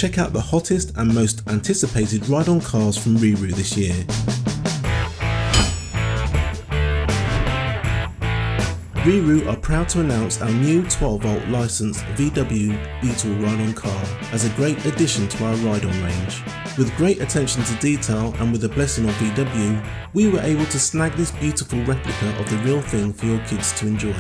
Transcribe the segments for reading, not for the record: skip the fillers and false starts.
check out the hottest and most anticipated ride-on cars from RiiRoo this year. RiiRoo are proud to announce our new 12-volt licensed VW Beetle ride-on car as a great addition to our ride-on range. With great attention to detail and with the blessing of VW, we were able to snag this beautiful replica of the real thing for your kids to enjoy.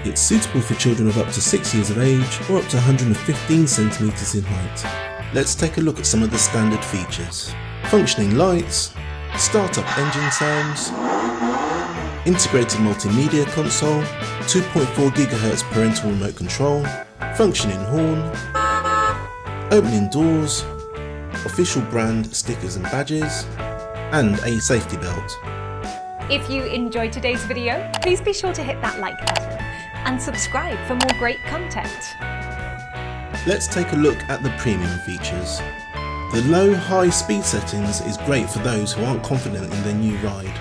It's suitable for children of up to 6 years of age or up to 115 centimeters in height. Let's take a look at some of the standard features. Functioning lights, start-up engine sounds, integrated multimedia console, 2.4 GHz parental remote control, functioning horn, opening doors, official brand stickers and badges, and a safety belt. If you enjoyed today's video, please be sure to hit that like button and subscribe for more great content. Let's take a look at the premium features. The low-high speed settings is great for those who aren't confident in their new ride.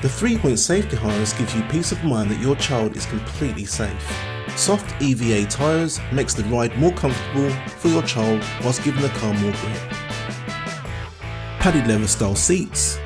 The 3-point safety harness gives you peace of mind that your child is completely safe. Soft EVA tyres makes the ride more comfortable for your child whilst giving the car more grip. Padded leather style seats.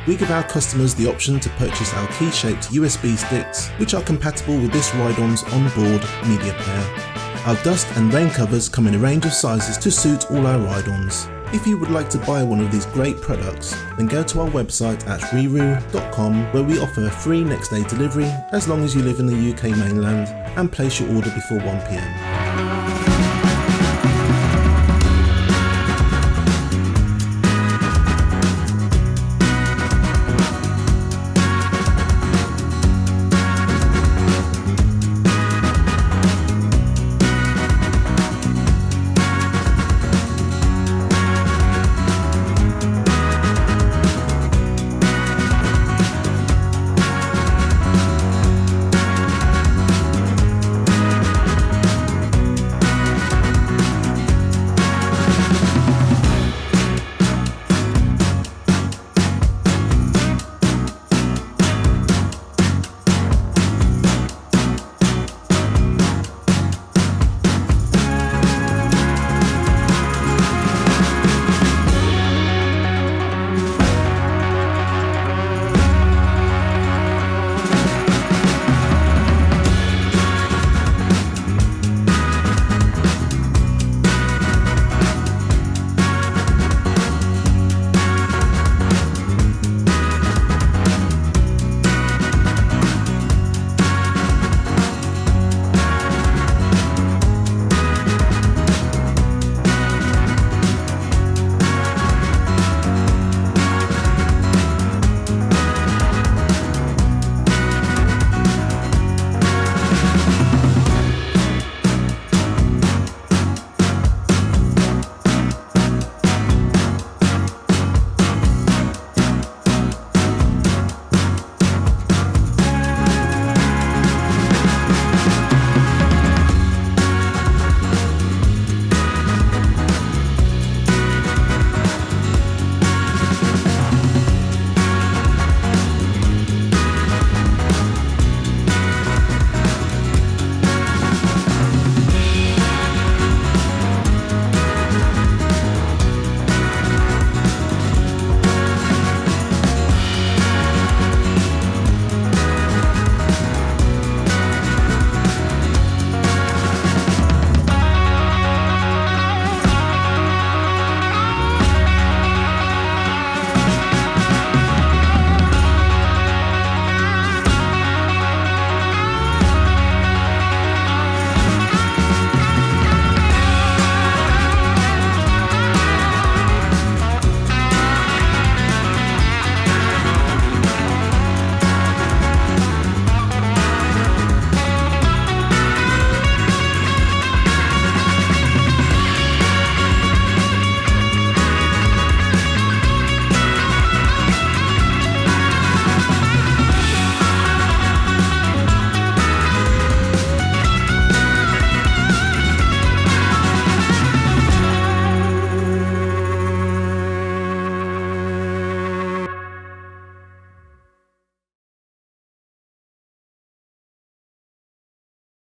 We give our customers the option to purchase our key-shaped USB sticks, which are compatible with this ride-on's onboard media player. Our dust and rain covers come in a range of sizes to suit all our ride-ons. If you would like to buy one of these great products, then go to our website at RiiRoo.com, where we offer free next day delivery as long as you live in the UK mainland and place your order before 1 PM.